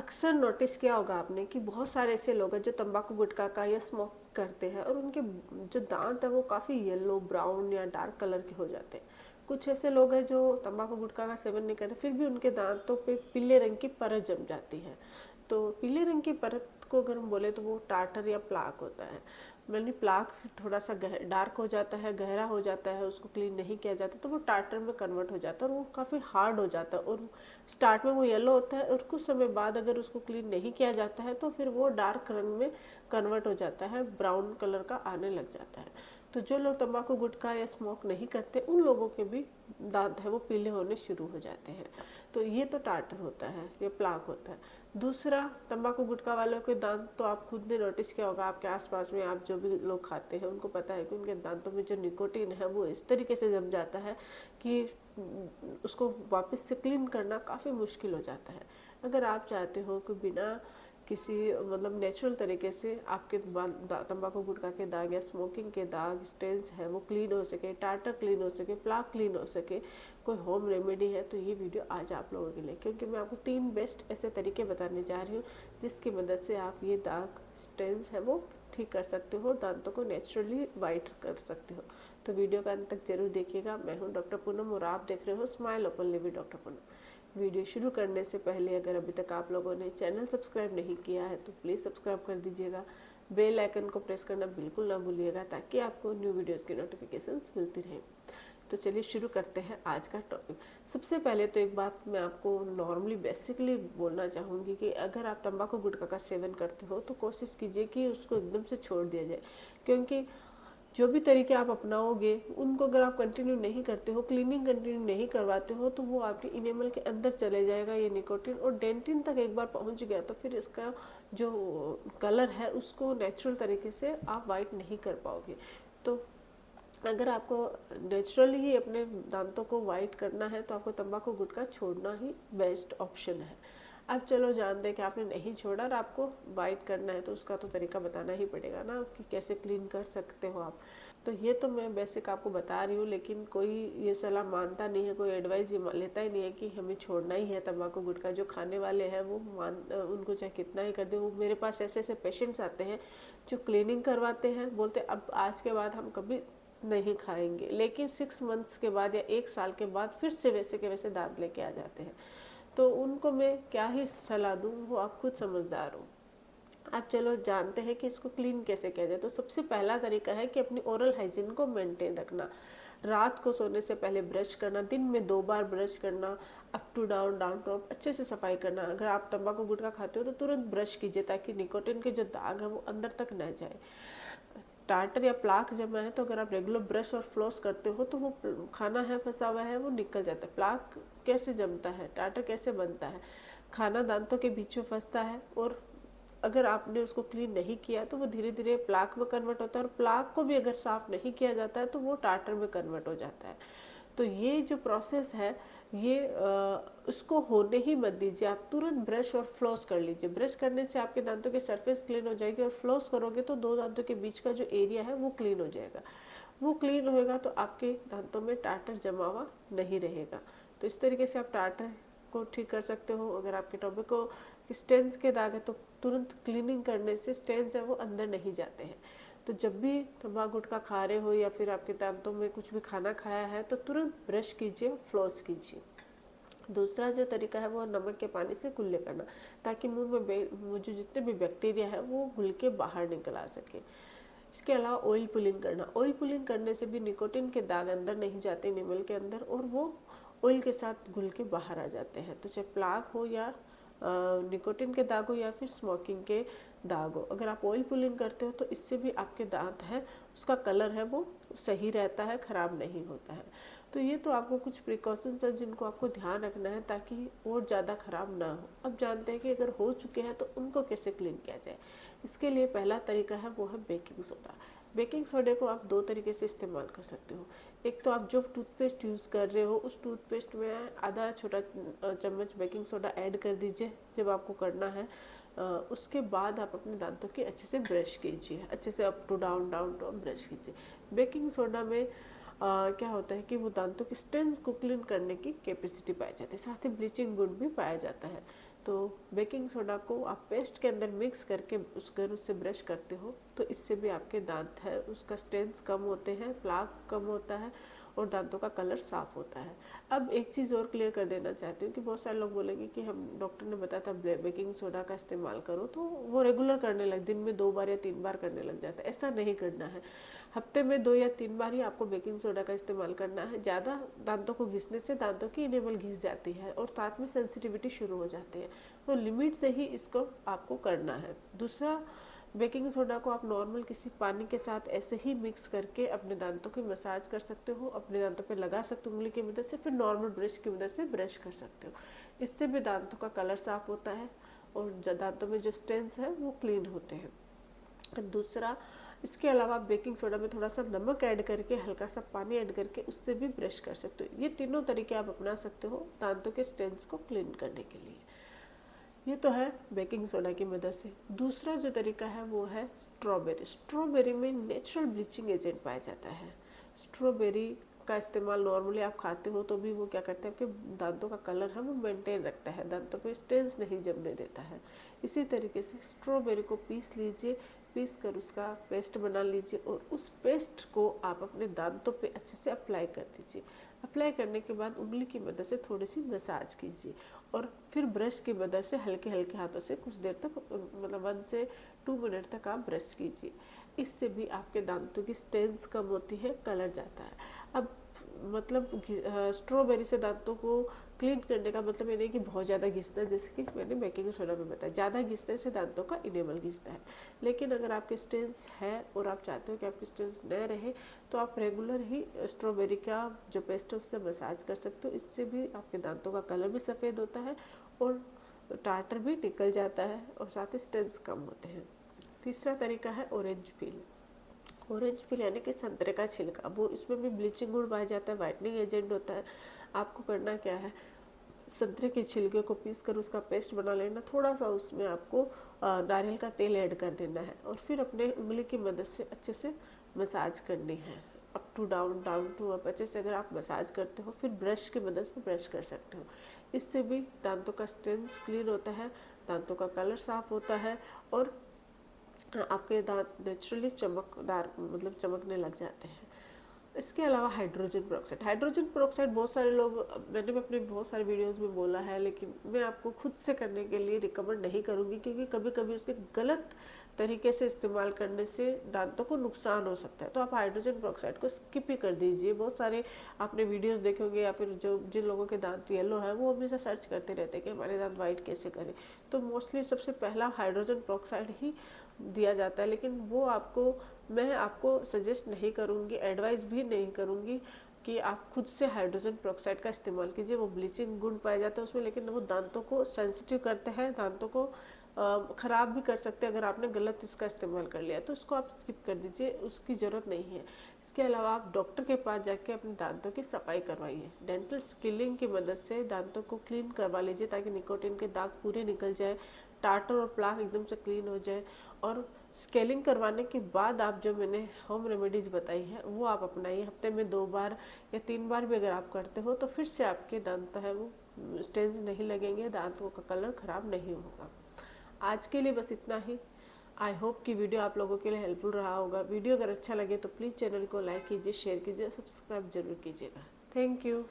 अक्सर नोटिस किया होगा आपने कि बहुत सारे ऐसे लोग हैं जो तंबाकू गुटखा का या स्मोक करते हैं और उनके जो दांत है वो काफ़ी येलो ब्राउन या डार्क कलर के हो जाते हैं। कुछ ऐसे लोग हैं जो तंबाकू गुटखा का सेवन नहीं करते फिर भी उनके दांतों पे पीले रंग की परत जम जाती है। तो पीले रंग की परत को अगर हम बोले तो वो टार्टर या प्लाक होता है। यानी प्लाक थोड़ा सा डार्क हो जाता है, गहरा हो जाता है, उसको क्लीन नहीं किया जाता तो वो टार्टर में कन्वर्ट हो जाता है और वो काफ़ी हार्ड हो जाता है। और स्टार्ट में वो येलो होता है और कुछ समय बाद अगर उसको क्लीन नहीं किया जाता है तो फिर वो डार्क रंग में कन्वर्ट हो जाता है, ब्राउन कलर का आने लग जाता है। तो जो लोग तंबाकू गुटखा या स्मोक नहीं करते उन लोगों के भी दांत है वो पीले होने शुरू हो जाते हैं। तो ये तो टार्टर होता है, ये प्लाक होता है। दूसरा, तंबाकू गुटखा वालों के दांत तो आप खुद ने नोटिस किया होगा, आपके आसपास में आप जो भी लोग खाते हैं उनको पता है कि उनके दांतों में जो निकोटीन है वो इस तरीके से जम जाता है कि उसको वापस से क्लीन करना काफ़ी मुश्किल हो जाता है। अगर आप चाहते हो कि बिना किसी मतलब नेचुरल तरीके से आपके तंबाकू गुटखा के दाग या स्मोकिंग के दाग स्टेन्स है वो क्लीन हो सके, टार्टर क्लीन हो सके, प्लाक क्लीन हो सके, कोई होम रेमेडी है तो ये वीडियो आज आप लोगों के लिए, क्योंकि मैं आपको 3 बेस्ट ऐसे तरीके बताने जा रही हूँ जिसकी मदद से आप ये दाग स्टेन्स है वो ठीक कर सकते हो, दांतों को नेचुरली वाइट कर सकते हो। तो वीडियो का अंत तक जरूर देखिएगा। मैं हूँ डॉक्टर पूनम और आप देख रहे हो smile openly with doctor Poonam. Video शुरू करने से पहले अगर अभी तक आप लोगों ने चैनल सब्सक्राइब नहीं किया है तो प्लीज़ सब्सक्राइब कर दीजिएगा। बेल आइकन को प्रेस करना बिल्कुल ना भूलिएगा ताकि आपको न्यू वीडियोस की नोटिफिकेशंस मिलती रहे। तो चलिए शुरू करते हैं आज का टॉपिक। सबसे पहले तो एक बात मैं आपको नॉर्मली बेसिकली बोलना चाहूँगी कि अगर आप तंबाकू गुटखा का सेवन करते हो तो कोशिश कीजिए कि उसको एकदम से छोड़ दिया जाए, क्योंकि जो भी तरीके आप अपनाओगे उनको अगर आप कंटिन्यू नहीं करते हो, क्लीनिंग कंटिन्यू नहीं करवाते हो तो वो आपके इनेमल के अंदर चले जाएगा ये निकोटिन, और डेंटिन तक एक बार पहुंच गया तो फिर इसका जो कलर है उसको नेचुरल तरीके से आप वाइट नहीं कर पाओगे। तो अगर आपको नेचुरली ही अपने दांतों को वाइट करना है तो आपको तंबाकू गुटखा छोड़ना ही बेस्ट ऑप्शन है। अब चलो जानते हैं कि आपने नहीं छोड़ा और आपको वाइट करना है तो उसका तो तरीका बताना ही पड़ेगा ना कि कैसे क्लीन कर सकते हो आप। तो ये तो मैं बेसिक आपको बता रही हूँ, लेकिन कोई ये सलाह मानता नहीं है, कोई एडवाइस ये लेता ही नहीं है कि हमें छोड़ना ही है तंबाकू गुटखा। जो खाने वाले हैं वो उनको चाहे कितना ही कर दे। वो मेरे पास ऐसे ऐसे पेशेंट्स आते हैं जो क्लीनिंग करवाते हैं, बोलते अब आज के बाद हम कभी नहीं खाएंगे, लेकिन 6 मंथ्स के बाद या 1 साल के बाद फिर से वैसे के वैसे दांत लेके आ जाते हैं। तो उनको मैं क्या ही सलाह दूँ, वो आप खुद समझदार हो। अब चलो जानते हैं कि इसको क्लीन कैसे किया जाए। तो सबसे पहला तरीका है कि अपनी ओरल हाइजीन को मेंटेन रखना। रात को सोने से पहले ब्रश करना, दिन में 2 बार ब्रश करना, up to down down to up अच्छे से सफाई करना। अगर आप तंबाकू गुटखा खाते हो तो तुरंत ब्रश कीजिए ताकि निकोटिन के जो दाग है वो अंदर तक न जाए। टार्टर या प्लाक जमा है तो अगर आप रेगुलर ब्रश और फ्लॉस करते हो तो वो खाना है फंसा हुआ है वो निकल जाता है। प्लाक कैसे जमता है, टार्टर कैसे बनता है, खाना दांतों के बीच में फंसता है और अगर आपने उसको क्लीन नहीं किया तो वो धीरे धीरे प्लाक में कन्वर्ट होता है, और प्लाक को भी अगर साफ नहीं किया जाता है तो वो टार्टर में कन्वर्ट हो जाता है। तो ये जो प्रोसेस है ये उसको होने ही मत दीजिए। आप तुरंत ब्रश और फ्लॉस कर लीजिए। ब्रश करने से आपके दांतों की सरफेस क्लीन हो जाएगी और फ्लॉस करोगे तो 2 दांतों के बीच का जो एरिया है वो क्लीन हो जाएगा। वो क्लीन होएगा तो आपके दांतों में टार्टर जमा हुआ नहीं रहेगा। तो इस तरीके से आप टार्टर को ठीक कर सकते हो। अगर आपके टोबैको स्टेन्स के दाग है तो तुरंत क्लीनिंग करने से स्टेन्स है वो अंदर नहीं जाते हैं। तो जब भी तंबाकू गुटखा खा रहे हो या फिर आपके दांतों में कुछ भी खाना खाया है तो तुरंत ब्रश कीजिए, फ्लॉस कीजिए। दूसरा जो तरीका है वो नमक के पानी से कुल्ले करना, ताकि मुंह में जो जितने भी बैक्टीरिया है वो घुल के बाहर निकल आ सके। इसके अलावा ऑयल पुलिंग करना। ऑयल पुलिंग करने से भी निकोटिन के दाग अंदर नहीं जाते निमल के अंदर और वो ऑयल के साथ घुल के बाहर आ जाते हैं। तो चाहे प्लाक हो या निकोटिन के दाग हो या फिर स्मोकिंग के दाग हो, अगर आप ऑयल पुलिंग करते हो तो इससे भी आपके दांत है उसका कलर है वो सही रहता है, खराब नहीं होता है। तो ये तो आपको कुछ प्रिकॉशंस है जिनको आपको ध्यान रखना है ताकि और ज़्यादा खराब ना हो। अब जानते हैं कि अगर हो चुके हैं तो उनको कैसे क्लीन किया जाए। इसके लिए पहला तरीका है वो है बेकिंग सोडा। बेकिंग सोडे को आप 2 तरीके से इस्तेमाल कर सकते हो। एक तो आप जो टूथपेस्ट यूज़ कर रहे हो उस टूथपेस्ट में आधा छोटा चम्मच बेकिंग सोडा ऐड कर दीजिए जब आपको करना है। उसके बाद आप अपने दांतों की अच्छे से ब्रश कीजिए, अच्छे से up to down down to up brush कीजिए। बेकिंग सोडा में क्या होता है कि वो दांतों के स्टेन्स को क्लीन करने की कैपेसिटी पाई जाती है, साथ ही ब्लीचिंग गुड भी पाया जाता है। तो बेकिंग सोडा को आप पेस्ट के अंदर मिक्स करके अगर उससे ब्रश करते हो तो इससे भी आपके दांत है उसका स्ट्रेंथ कम होते हैं, प्लाक कम होता है और दांतों का कलर साफ होता है। अब एक चीज़ और क्लियर कर देना चाहती हूँ कि बहुत सारे लोग बोलेंगे कि हम डॉक्टर ने बताया था बेकिंग सोडा का इस्तेमाल करो, तो वो रेगुलर करने लग, दिन में 2 बार या 3 बार करने लग जाता है। ऐसा नहीं करना है, हफ्ते में 2 या 3 बार ही आपको बेकिंग सोडा का इस्तेमाल करना है। ज़्यादा दांतों को घिसने से दांतों की इनेबल घिस जाती है और साथ में सेंसिटिविटी शुरू हो जाती है, तो लिमिट से ही इसको आपको करना है। दूसरा, बेकिंग सोडा को आप नॉर्मल किसी पानी के साथ ऐसे ही मिक्स करके अपने दांतों की मसाज कर सकते हो, अपने दांतों पे लगा सकते हो उंगली की मदद से, फिर नॉर्मल ब्रश की मदद से ब्रश कर सकते हो। इससे भी दांतों का कलर साफ होता है और दांतों में जो स्टेन्स है वो क्लीन होते हैं। दूसरा, इसके अलावा आप बेकिंग सोडा में थोड़ा सा नमक ऐड करके, हल्का सा पानी ऐड करके उससे भी ब्रश कर सकते हो। ये तीनों तरीके आप अपना सकते हो दांतों के स्टेन्स को क्लीन करने के लिए। ये तो है बेकिंग सोडा की मदद से। दूसरा जो तरीका है वो है स्ट्रॉबेरी। स्ट्रॉबेरी में नेचुरल ब्लीचिंग एजेंट पाया जाता है। स्ट्रॉबेरी का इस्तेमाल नॉर्मली आप खाते हो तो भी वो क्या करता है, आपके दांतों का कलर है वो मेंटेन रखता है, दांतों पे स्टेन्स नहीं जमने देता है। इसी तरीके से स्ट्रॉबेरी को पीस लीजिए, पीस कर उसका पेस्ट बना लीजिए और उस पेस्ट को आप अपने दांतों पे अच्छे से अप्लाई कर दीजिए। अप्लाई करने के बाद उंगली की मदद से थोड़ी सी मसाज कीजिए और फिर ब्रश की मदद से हल्के हल्के हाथों से कुछ देर तक, मतलब 1 से 2 मिनट तक आप ब्रश कीजिए। इससे भी आपके दांतों की स्ट्रेंथ कम होती है, कलर जाता है। अब मतलब स्ट्रॉबेरी से दांतों को क्लीन करने का मतलब ये नहीं कि बहुत ज़्यादा घिसना, जैसे कि मैंने बेकिंग सोडा में बताया, ज़्यादा घिसने से दांतों का इनेबल घिसता है। लेकिन अगर आपके स्टेन्स है और आप चाहते हो कि आपके स्टेन्स न रहे तो आप रेगुलर ही स्ट्रॉबेरी का जो पेस्ट है उससे मसाज कर सकते हो। इससे भी आपके दांतों का कलर भी सफ़ेद होता है और टार्टर भी निकल जाता है और साथ ही स्टेन्स कम होते हैं। तीसरा तरीका है ऑरेंज पील। ऑरेंज पील यानी कि संतरे का छिलका, वो इसमें भी ब्लीचिंग गुण पाया जाता है, वाइटनिंग एजेंट होता है। आपको करना क्या है, संतरे के छिलके को पीस कर उसका पेस्ट बना लेना, थोड़ा सा उसमें आपको नारियल का तेल ऐड कर देना है और फिर अपने उंगली की मदद से अच्छे से मसाज करनी है, up to down, down to up. अच्छे से अगर आप मसाज करते हो फिर ब्रश की मदद से ब्रश कर सकते हो। इससे भी दांतों का स्ट्रेंथ क्लीन होता है, दांतों का कलर साफ होता है और आपके दांत नेचुरली चमकदार, मतलब चमकने लग जाते हैं। इसके अलावा हाइड्रोजन पेरोक्साइड। हाइड्रोजन पेरोक्साइड बहुत सारे लोग, मैंने भी अपने बहुत सारे वीडियोस में बोला है, लेकिन मैं आपको खुद से करने के लिए रिकमेंड नहीं करूँगी क्योंकि कभी कभी उसके गलत तरीके से इस्तेमाल करने से दांतों को नुकसान हो सकता है। तो आप हाइड्रोजन पेरोक्साइड को स्किप ही कर दीजिए। बहुत सारे आपने वीडियोस देखे होंगे या फिर जो जिन लोगों के दांत येलो है वो हमेशा सर्च करते रहते हैं कि हमारे दांत वाइट कैसे करें। तो मोस्टली सबसे पहला हाइड्रोजन पेरोक्साइड ही दिया जाता है, लेकिन वो मैं आपको सजेस्ट नहीं करूँगी, एडवाइस भी नहीं करूँगी कि आप खुद से हाइड्रोजन पेरोक्साइड का इस्तेमाल कीजिए। वो ब्लीचिंग गुण पाया जाता है उसमें, लेकिन वो दांतों को सेंसिटिव करते हैं, दांतों को ख़राब भी कर सकते हैं। अगर आपने गलत इसका इस्तेमाल कर लिया तो उसको आप स्किप कर दीजिए, उसकी ज़रूरत नहीं है। इसके अलावा आप डॉक्टर के पास जाके अपने दांतों की सफाई करवाइए। डेंटल स्किलिंग की मदद से दांतों को क्लीन करवा लीजिए ताकि निकोटिन के दाग पूरे निकल जाए, टार्टर और प्लाक एकदम से क्लीन हो जाए। और स्केलिंग करवाने के बाद आप जो मैंने होम रेमेडीज़ बताई हैं वो आप अपनाइए। हफ्ते में 2 बार या 3 बार भी अगर आप करते हो तो फिर से आपके दांत है वो स्टेन्स नहीं लगेंगे, दांतों का कलर ख़राब नहीं होगा। आज के लिए बस इतना ही। आई होप कि वीडियो आप लोगों के लिए हेल्पफुल रहा होगा। वीडियो अगर अच्छा लगे तो प्लीज़ चैनल को लाइक कीजिए, शेयर कीजिए, सब्सक्राइब जरूर कीजिएगा। Thank you.